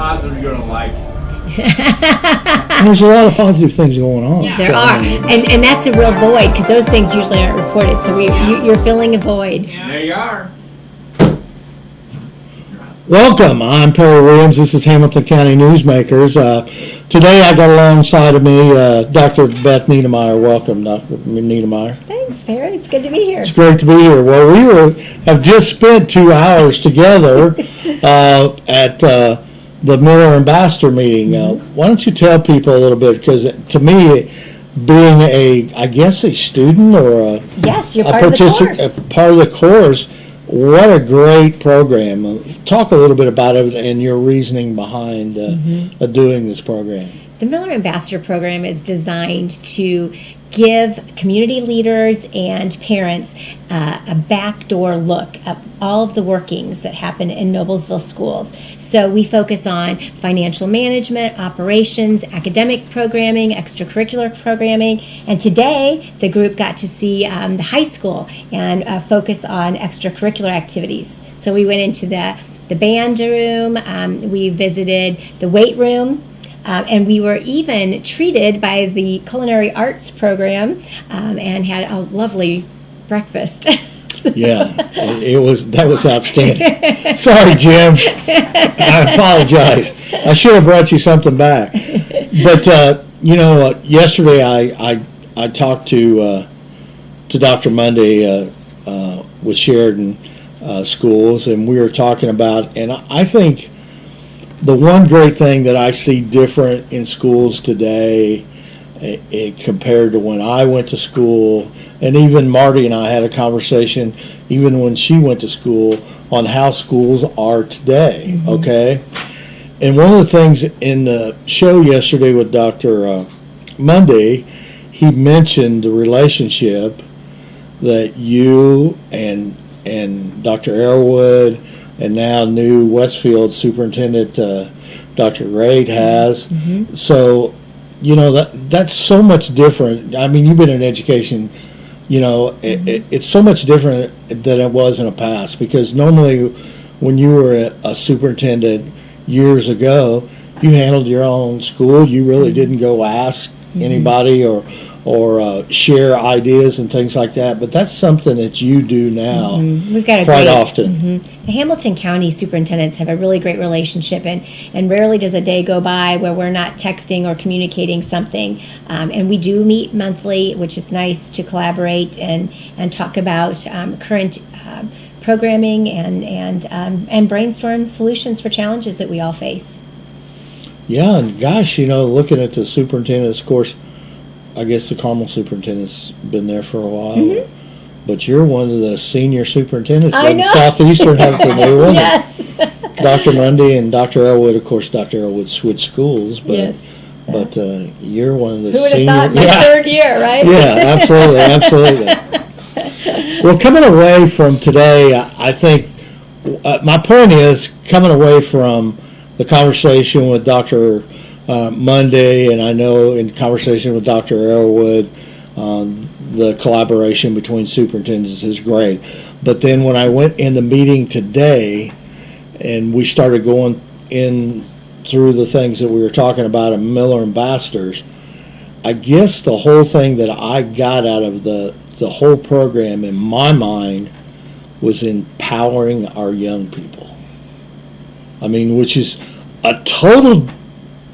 positive you're going to like it. There's a lot of positive things going on. Yeah. There are, and that's a real void because those things usually aren't reported. So you're filling a void. Yeah. There you are. Welcome. I'm Perry Williams. This is Hamilton County Newsmakers. Today I got alongside of me Dr. Beth Niedermeyer. Welcome, Dr. Niedermeyer. Thanks, Perry. It's good to be here. It's great to be here. Well, we have just spent 2 hours together at the Miller Ambassador meeting. Why don't you tell people a little bit? Because to me, being a student or yes, you're part of the course. What a great program. Talk a little bit about it and your reasoning behind doing this program. The Miller Ambassador Program is designed to give community leaders and parents a backdoor look at all of the workings that happen in Noblesville schools. So we focus on financial management, operations, academic programming, extracurricular programming, and today the group got to see the high school and focus on extracurricular activities. So we went into the band room, we visited the weight room, and we were even treated by the culinary arts program and had a lovely breakfast. Yeah, that was outstanding. Sorry, Jim. I apologize. I should have brought you something back. But yesterday I talked to Dr. Monday with Sheridan Schools, and we were talking about, and I think the one great thing that I see different in schools today compared to when I went to school, and even Marty and I had a conversation even when she went to school on how schools are today, okay? And one of the things in the show yesterday with Dr. Monday, he mentioned the relationship that you and Dr. Arrowood and now new Westfield Superintendent Dr. Raid has. So, that's so much different. I mean, you've been in education, it's so much different than it was in the past, because normally when you were a superintendent years ago, you handled your own school. You really didn't go ask anybody or share ideas and things like that, but that's something that you do now. We've got quite often. The Hamilton County superintendents have a really great relationship, and rarely does a day go by where we're not texting or communicating something. And we do meet monthly, which is nice to collaborate and talk about current programming and brainstorm solutions for challenges that we all face. Yeah, and gosh, looking at the superintendents, of course, I guess the Carmel superintendent's been there for a while, but you're one of the senior superintendents in Southeastern Hamilton. Yes. Dr. Mundy and Dr. Elwood, of course, Dr. Elwood switched schools, but you're one of the senior. Who would have thought my third year, right? Yeah, absolutely. Well, coming away from today, I think my point is coming away from the conversation with Dr. Monday, and I know in conversation with Dr. Arrowood, the collaboration between superintendents is great. But then when I went in the meeting today and we started going in through the things that we were talking about at Miller Ambassadors, I guess the whole thing that I got out of the whole program in my mind was empowering our young people. I mean, which is a total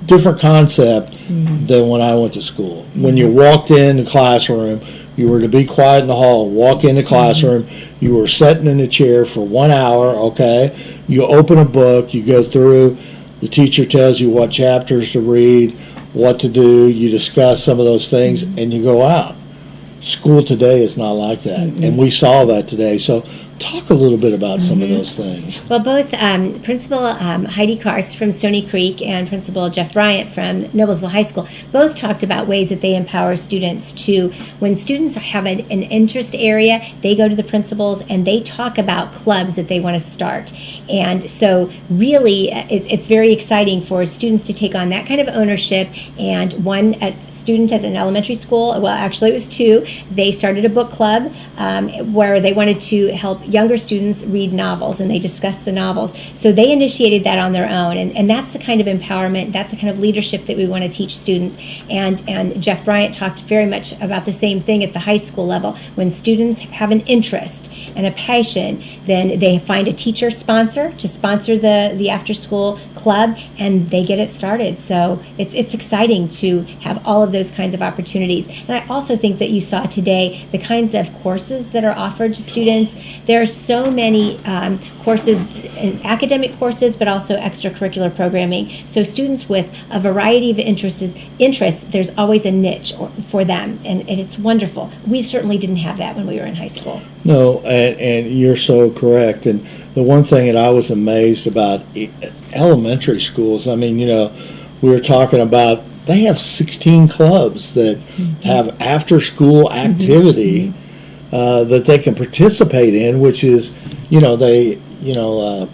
different concept than when I went to school. When you walked in the classroom, you were to be quiet in the hall, walk in the classroom, you were sitting in a chair for 1 hour, okay? You open a book, you go through, the teacher tells you what chapters to read, what to do, you discuss some of those things, and you go out. School today is not like that, and we saw that today. So talk a little bit about some of those things. Well, both Principal Heidi Karst from Stony Creek and Principal Jeff Bryant from Noblesville High School both talked about ways that they empower students to, when students have an interest area, they go to the principals and they talk about clubs that they want to start. And so really it's very exciting for students to take on that kind of ownership. And one student at an elementary school, well, actually it was two, they started a book club where they wanted to help younger students read novels and they discuss the novels. So they initiated that on their own, and that's the kind of empowerment, that's the kind of leadership that we want to teach students. And Jeff Bryant talked very much about the same thing at the high school level. When students have an interest and a passion, then they find a teacher sponsor to sponsor the after school club, and they get it started. So it's exciting to have all of those kinds of opportunities. And I also think that you saw today the kinds of courses that are offered to students. There are so many courses, academic courses, but also extracurricular programming. So students with a variety of interests, there's always a niche for them, and it's wonderful. We certainly didn't have that when we were in high school. No, and you're so correct. And the one thing that I was amazed about elementary schools, I mean, we were talking about they have 16 clubs that have after-school activity that they can participate in, which is, they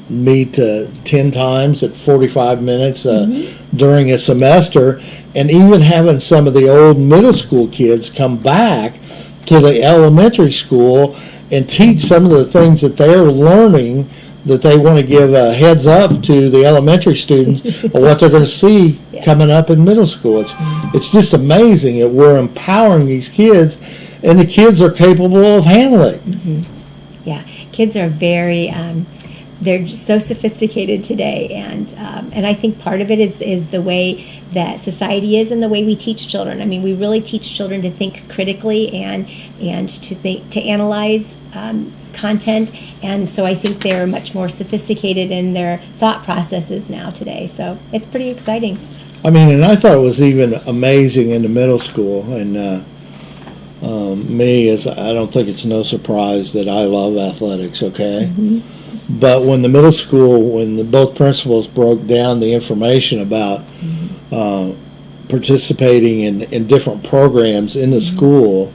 meet 10 times at 45 minutes during a semester, and even having some of the old middle school kids come back to the elementary school and teach some of the things that they're learning, that they want to give a heads up to the elementary students of what they're going to see coming up in middle school. It's just amazing that we're empowering these kids, and the kids are capable of handling. Yeah, kids are very, they're just so sophisticated today, and I think part of it is the way that society is and the way we teach children. I mean, we really teach children to think critically and to analyze content, and so I think they're much more sophisticated in their thought processes now today. So it's pretty exciting. I mean, and I thought it was even amazing in the middle school, and I don't think it's no surprise that I love athletics, okay? But when the middle school, when both principals broke down the information about participating in different programs in the school,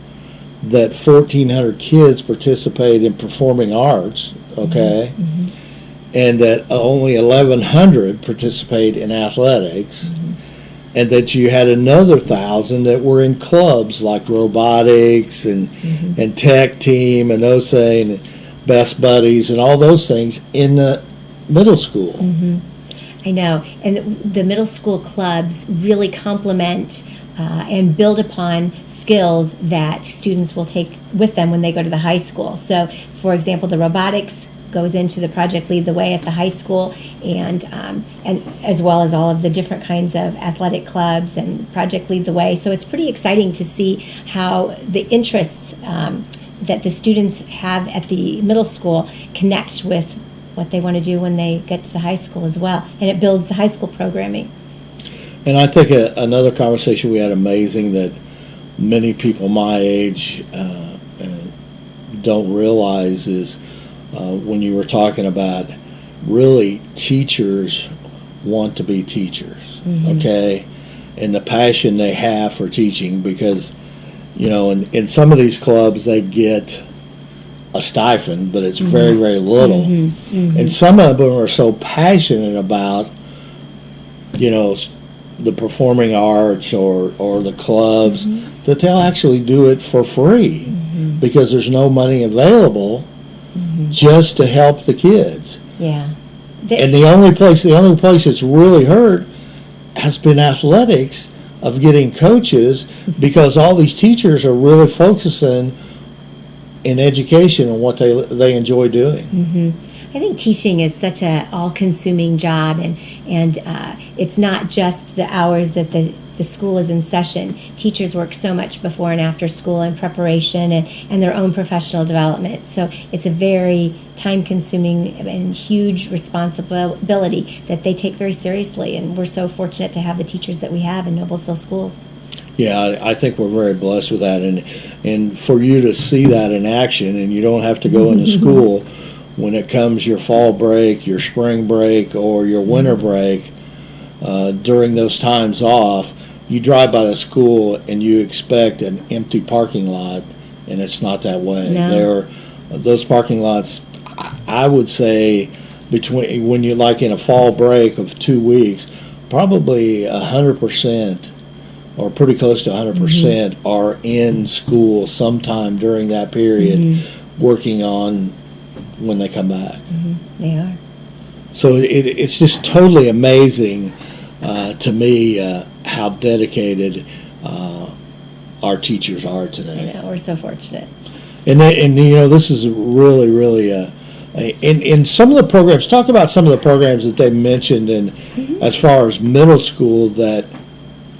that 1,400 kids participate in performing arts, okay? And that only 1,100 participate in athletics, and that you had another 1,000 that were in clubs like robotics and tech team and those things, best buddies and all those things in the middle school. I know, and the middle school clubs really complement and build upon skills that students will take with them when they go to the high school. So, for example, the robotics goes into the Project Lead the Way at the high school, and as well as all of the different kinds of athletic clubs and Project Lead the Way. So it's pretty exciting to see how the interests that the students have at the middle school connect with what they want to do when they get to the high school as well, and it builds the high school programming. And I think another conversation we had amazing that many people my age don't realize is when you were talking about really teachers want to be teachers, okay? And the passion they have for teaching, because, in some of these clubs they get a stipend, but it's very, very little. And some of them are so passionate about, the performing arts or the clubs that they'll actually do it for free because there's no money available just to help the kids. Yeah. And the only place it's really hurt has been athletics, of getting coaches, because all these teachers are really focusing in education and what they enjoy doing. I think teaching is such a all-consuming job, and it's not just the hours that the school is in session. Teachers work so much before and after school in preparation and their own professional development. So it's a very time-consuming and huge responsibility that they take very seriously, and we're so fortunate to have the teachers that we have in Noblesville Schools. Yeah, I think we're very blessed with that, and for you to see that in action, and you don't have to go into school when it comes your fall break, your spring break, or your winter break. During those times off, you drive by the school and you expect an empty parking lot, and it's not that way. No. Those parking lots, I would say, between when you're like in a fall break of 2 weeks, probably 100%. Or pretty close to 100% are in school sometime during that period, working on when they come back. They are. So it's just totally amazing to me how dedicated our teachers are today. I know, we're so fortunate. And this is really in some of the programs. Talk about some of the programs that they mentioned, and as far as middle school that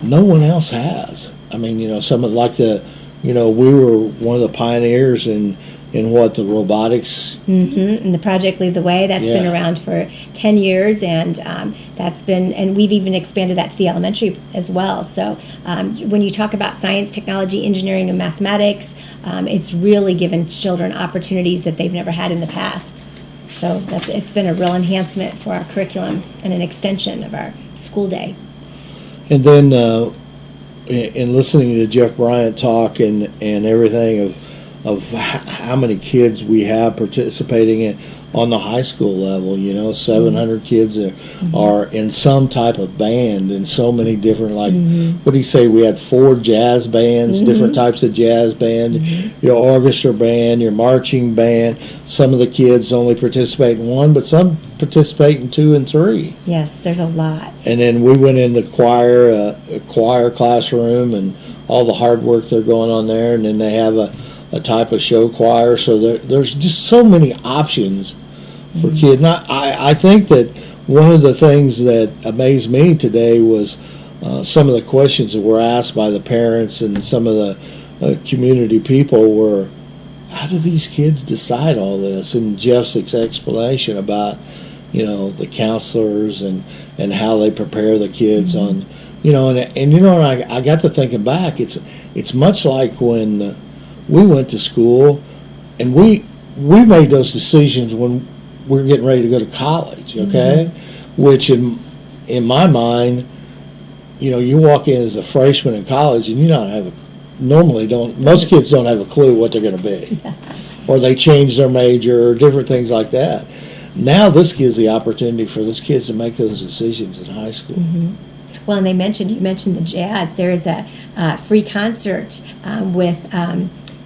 no one else has. I mean, some of we were one of the pioneers in what the robotics. And the Project Lead the Way, that's been around for 10 years, and and we've even expanded that to the elementary as well. So when you talk about science, technology, engineering, and mathematics, it's really given children opportunities that they've never had in the past. So it's been a real enhancement for our curriculum and an extension of our school day. And then in listening to Jeff Bryant talk and everything of how many kids we have participating on the high school level, 700 kids are in some type of band, and so many different, what do you say, we had 4 jazz bands, different types of jazz band, your orchestra band, your marching band. Some of the kids only participate in 1, but some participate in 2 and 3. Yes, there's a lot. And then we went in the choir classroom, and all the hard work they're going on there, and then they have a type of show choir. So there's just so many options for kids. I think that one of the things that amazed me today was some of the questions that were asked by the parents and some of the community people were, how do these kids decide all this? And Jeff's explanation about, the counselors and how they prepare the kids on, I got to thinking back, it's much like when we went to school, and we made those decisions when we were getting ready to go to college, okay? Which in my mind, you walk in as a freshman in college, and most kids don't have a clue what they're going to be. Or they change their major, or different things like that. Now this gives the opportunity for those kids to make those decisions in high school. Well, and you mentioned the jazz. There is a free concert with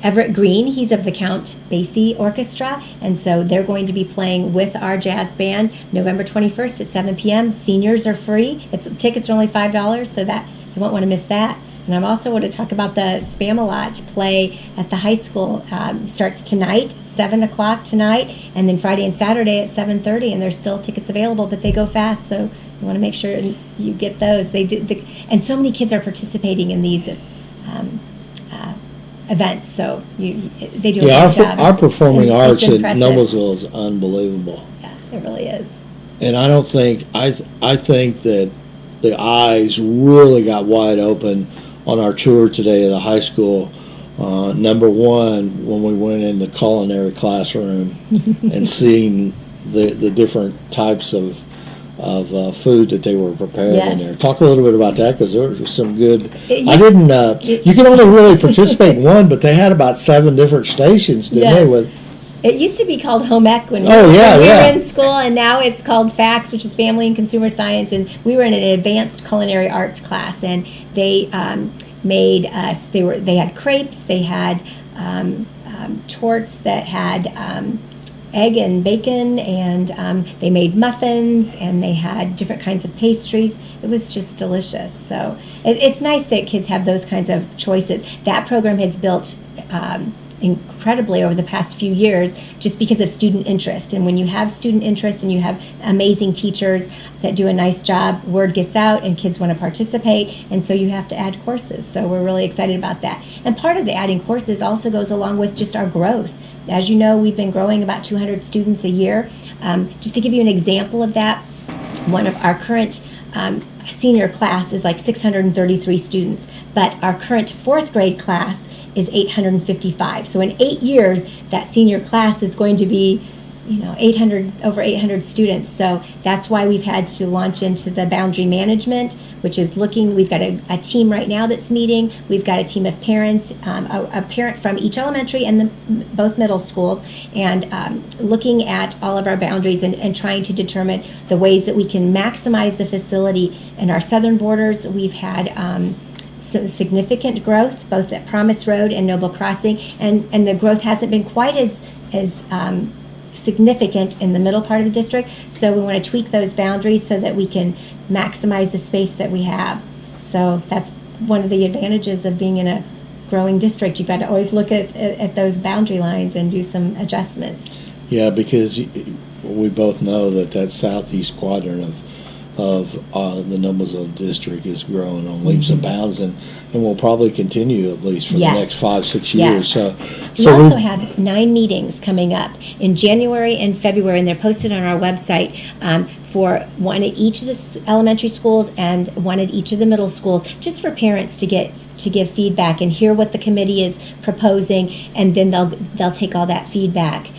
Everett Green. He's of the Count Basie Orchestra, and so they're going to be playing with our jazz band November 21st at 7 p.m. Seniors are free. Tickets are only $5, so that you won't want to miss that. And I also want to talk about the Spam-A-Lot play at the high school. Starts tonight, 7 o'clock tonight, and then Friday and Saturday at 7:30, and there's still tickets available, but they go fast, so you want to make sure you get those. They do, and so many kids are participating in these events, so they do a great job. Our performing arts at impressive. Noblesville is unbelievable. Yeah, it really is. And I think that the eyes really got wide open on our tour today of the high school. Number one, when we went in the culinary classroom and seeing the different types of food that they were preparing in there. Talk a little bit about that, because there was some good. You can only really participate in one, but they had about 7 different stations, didn't they? It used to be called Home Ec when we were in school, and now it's called FACS, which is Family and Consumer Science, and we were in an advanced culinary arts class, and they made us. They had crepes, they had torts that had egg and bacon, and they made muffins, and they had different kinds of pastries. It was just delicious. So it's nice that kids have those kinds of choices. That program has built incredibly over the past few years just because of student interest. And when you have student interest and you have amazing teachers that do a nice job, word gets out and kids want to participate, and so you have to add courses. So we're really excited about that. And part of the adding courses also goes along with just our growth. As you know, we've been growing about 200 students a year. Just to give you an example of that, one of our current senior class is like 633 students, but our current 4th grade class is 855. So in 8 years, that senior class is going to be, over 800 students. So that's why we've had to launch into the boundary management, which is we've got a team right now that's meeting. We've got a team of parents, a parent from each elementary and both middle schools, and looking at all of our boundaries and trying to determine the ways that we can maximize the facility. In our southern borders, we've had some significant growth, both at Promise Road and Noble Crossing, and the growth hasn't been quite as significant in the middle part of the district. So we want to tweak those boundaries so that we can maximize the space that we have. So that's one of the advantages of being in a growing district. You've got to always look at those boundary lines and do some adjustments. Yeah, because we both know that southeast quadrant of the Noblesville district is growing on leaps and bounds, and will probably continue at least for the next 5-6 years. Yes. We also have 9 meetings coming up in January and February, and they're posted on our website for one at each of the elementary schools and one at each of the middle schools, just for parents to give feedback and hear what the committee is proposing, and then they'll take all that feedback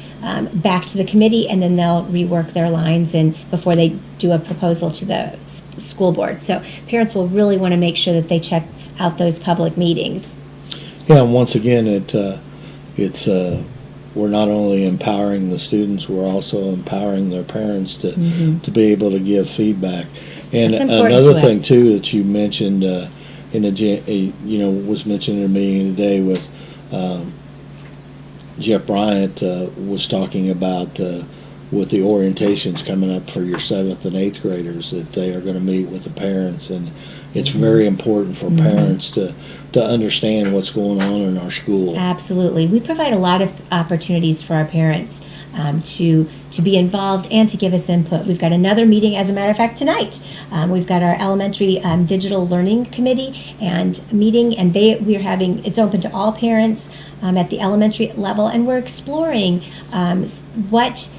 back to the committee, and then they'll rework their lines and before they do a proposal to the school board. So parents will really want to make sure that they check out those public meetings. Yeah, and once again, we're not only empowering the students, we're also empowering their parents to be able to give feedback. And another thing too that you mentioned was mentioned in a meeting today with Jeff Bryant was talking about with the orientations coming up for your 7th and 8th graders, that they are going to meet with the parents, and it's very important for parents to understand what's going on in our school. Absolutely. We provide a lot of opportunities for our parents to be involved and to give us input. We've got another meeting, as a matter of fact, tonight. We've got our elementary digital learning committee and meeting, and it's open to all parents at the elementary level, and we're exploring what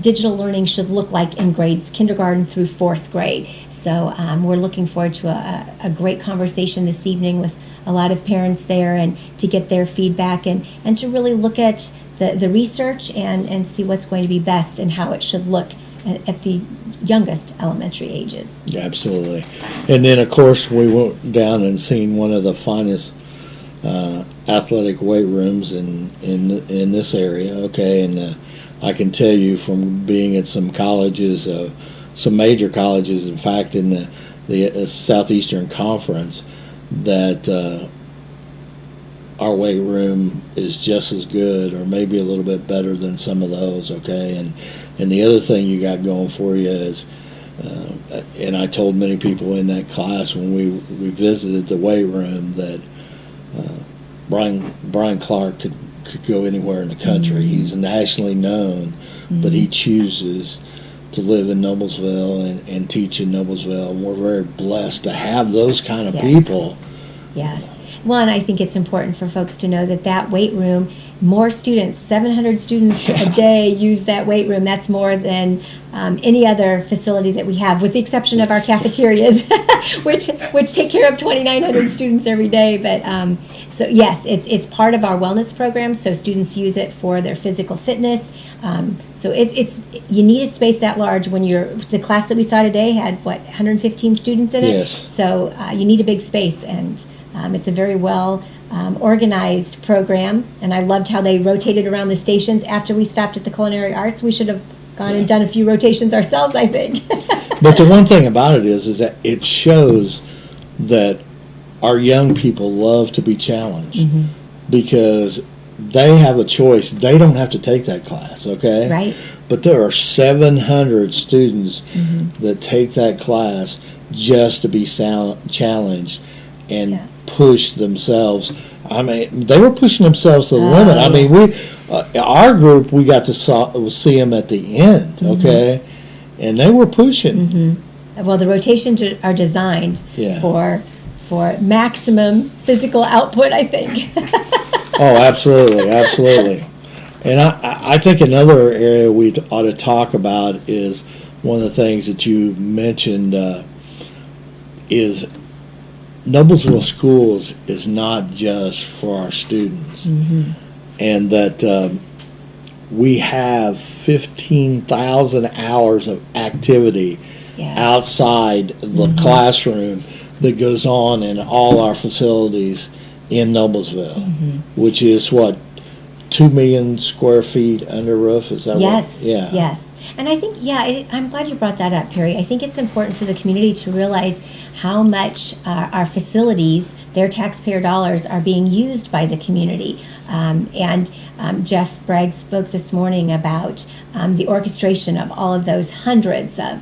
digital learning should look like in grades kindergarten through 4th grade. So we're looking forward to a great conversation this evening with a lot of parents there, and to get their feedback and to really look at the research and see what's going to be best and how it should look at the youngest elementary ages. Absolutely. And then, of course, we went down and seen one of the finest athletic weight rooms in this area, okay, and I can tell you from being at some colleges, some major colleges, in fact, in the Southeastern Conference, that our weight room is just as good or maybe a little bit better than some of those, okay? And the other thing you got going for you is, and I told many people in that class when we visited the weight room, that Brian Clark could go anywhere in the country. He's nationally known, but he chooses to live in Noblesville and teach in Noblesville, and we're very blessed to have those kind of people. Yes. One, I think it's important for folks to know that weight room, more students, 700 students a day use that weight room. That's more than any other facility that we have, with the exception of our cafeterias, which take care of 2,900 students every day. But so yes, it's part of our wellness program. So students use it for their physical fitness. So it's you need a space that large. When the class that we saw today had 115 students in it. Yes. So you need a big space, and it's a very well organized program, and I loved how they rotated around the stations. After we stopped at the Culinary Arts, we should have gone and done a few rotations ourselves, I think. But the one thing about it is that it shows that our young people love to be challenged, because they have a choice. They don't have to take that class, okay? Right. But there are 700 students that take that class just to be challenged and push themselves. I mean, they were pushing themselves to the limit. I mean, our group, we got to see them at the end, okay? And they were pushing. Well, the rotations are designed for maximum physical output, I think. Oh, absolutely, absolutely. And I think another area we ought to talk about is one of the things that you mentioned is Noblesville Schools is not just for our students, and that we have 15,000 hours of activity outside the classroom that goes on in all our facilities in Noblesville, which is 2 million square feet under roof. Is that yes, right? Yeah. Yes. And I think, I'm glad you brought that up, Perry. I think it's important for the community to realize how much our facilities, their taxpayer dollars, are being used by the community. Jeff Bragg spoke this morning about the orchestration of all of those hundreds of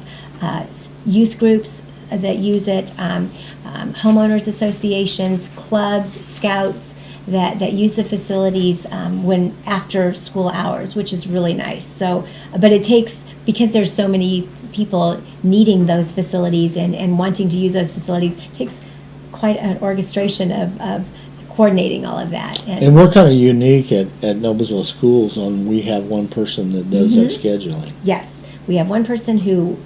youth groups that use it, homeowners associations, clubs, scouts, that use the facilities when after school hours, which is really nice. So, but it takes, because there's so many people needing those facilities and wanting to use those facilities, it takes quite an orchestration of coordinating all of that. And we're kind of unique at Noblesville Schools on we have one person that does that scheduling. Yes, we have one person who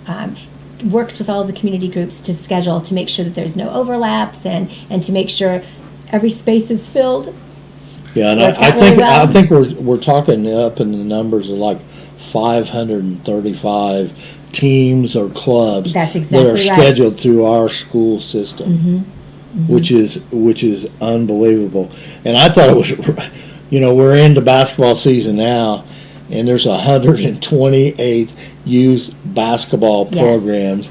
works with all the community groups to schedule, to make sure that there's no overlaps and to make sure every space is filled. Yeah, and I think we're talking up in the numbers of like 535 teams or clubs That's exactly that are scheduled through our school system, which is unbelievable. And I thought it was, we're into basketball season now, and there's 128 youth basketball programs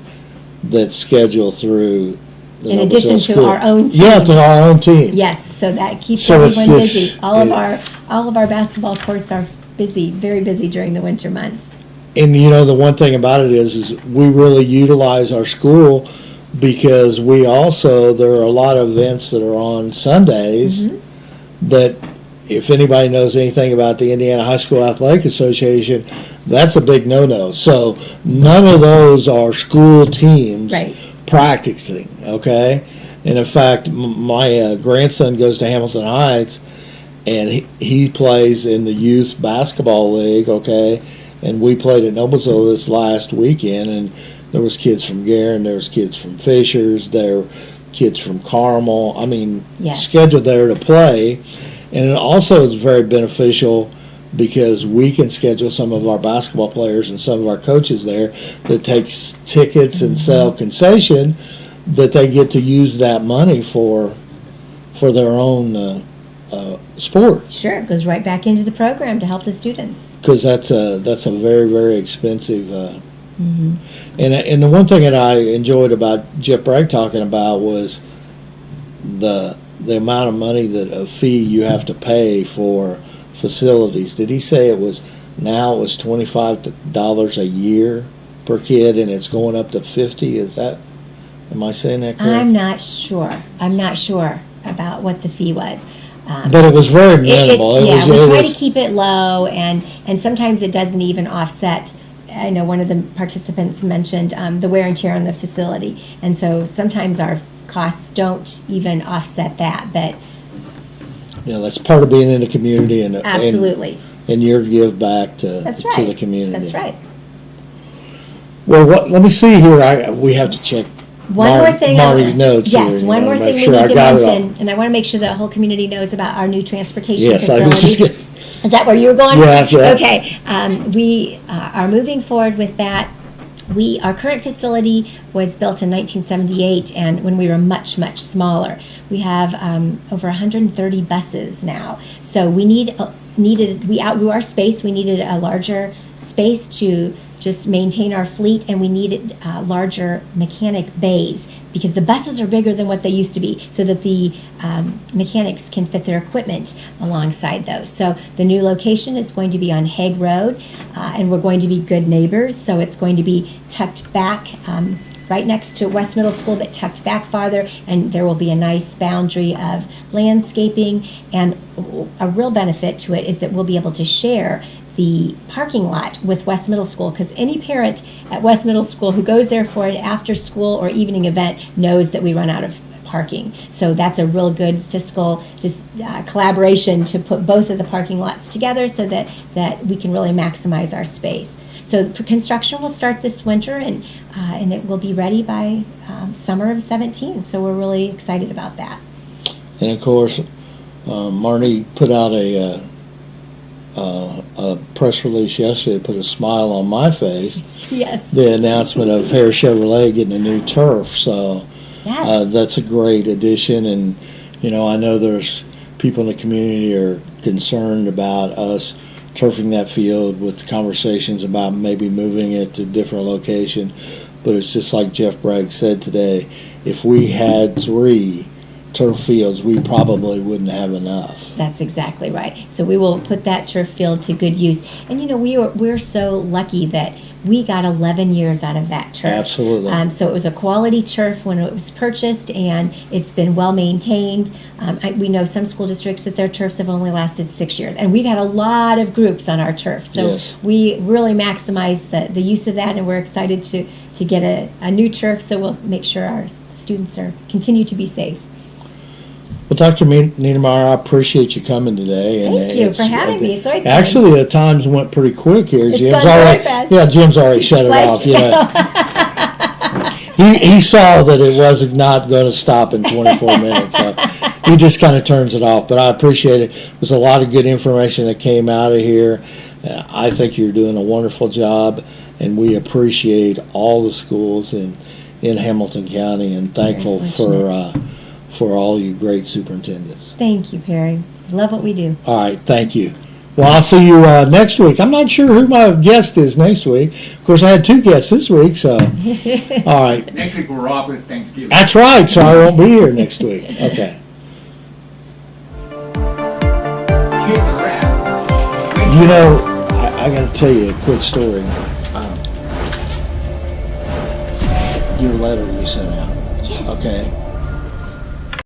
that schedule through. In addition to our own team. Yeah, to our own team. Yes, so that keeps everyone busy. All of our basketball courts are busy, very busy during the winter months. And the one thing about it is we really utilize our school because there are a lot of events that are on Sundays that, if anybody knows anything about the Indiana High School Athletic Association, that's a big no-no. So none of those are school teams practicing, okay? And in fact, my grandson goes to Hamilton Heights, and he plays in the youth basketball league, okay? And we played at Noblesville this last weekend, and there was kids from Guerin, there was kids from Fishers, there were kids from Carmel. I mean, scheduled there to play. And it also is very beneficial because we can schedule some of our basketball players and some of our coaches there that takes tickets and sell concession, that they get to use that money for their own sport. Sure, it goes right back into the program to help the students. Because that's a very, very expensive. And the one thing that I enjoyed about Jeff Bragg talking about was the amount of money, that a fee you have to pay for facilities. Did he say it was $25 a year per kid, and it's going up to $50? Am I saying that correct? I'm not sure about what the fee was. But it was very minimal. We try to keep it low, and sometimes it doesn't even offset. I know one of the participants mentioned the wear and tear on the facility, and so sometimes our costs don't even offset that. But that's part of being in the community, and absolutely, and your give back to the community. That's right. Well, let me see here. We have to check one more thing. Marty's notes. Yes, here, one more thing we need to mention, and I want to make sure the whole community knows about our new transportation facility. Is that where you were going? Yeah. Okay. We are moving forward with that. Our current facility was built in 1978, and when we were much, much smaller. We have over 130 buses now. So we outgrew our space. We needed a larger space to just maintain our fleet, and we needed larger mechanic bays because the buses are bigger than what they used to be, so that the mechanics can fit their equipment alongside those. So the new location is going to be on Hague Road, and we're going to be good neighbors, so it's going to be tucked back right next to West Middle School, but tucked back farther, and there will be a nice boundary of landscaping. And a real benefit to it is that we'll be able to share the parking lot with West Middle School, because any parent at West Middle School who goes there for an after school or evening event knows that we run out of parking. So that's a real good fiscal collaboration to put both of the parking lots together so that we can really maximize our space. So construction will start this winter, and it will be ready by summer of 2017. So we're really excited about that. And of course, Marnie put out a press release yesterday, put a smile on my face. Yes. The announcement of Harris Chevrolet getting a new turf. So that's a great addition. And, I know there's people in the community are concerned about us turfing that field with conversations about maybe moving it to a different location. But it's just like Jeff Bragg said today, if we had 3 turf fields, we probably wouldn't have enough. That's exactly right. So we will put that turf field to good use. And you know, we're so lucky that we got 11 years out of that turf. Absolutely. So it was a quality turf when it was purchased, and it's been well maintained. We know some school districts that their turfs have only lasted 6 years, and we've had a lot of groups on our turf. So Yes. we really maximize the use of that, and we're excited to get a new turf. So we'll make sure our students continue to be safe. Well, Dr. Niedermeyer, I appreciate you coming today. And Thank you for having me. It's always fun. Actually, the times went pretty quick here. It's Jim's gone very already, fast. Yeah, Jim's already shut it off. He saw that it was not going to stop in 24 minutes. So he just kind of turns it off. But I appreciate it. There's a lot of good information that came out of here. I think you're doing a wonderful job, and we appreciate all the schools in Hamilton County, and thankful for all you great superintendents. Thank you, Perry. Love what we do. All right, thank you. Well, I'll see you next week. I'm not sure who my guest is next week. Of course, I had 2 guests this week, so. All right. Next week we're off with Thanksgiving. That's right, so I won't be here next week. Okay. Kids are out. You know, I got to tell you a quick story. Your letter you sent out. Yes. Okay.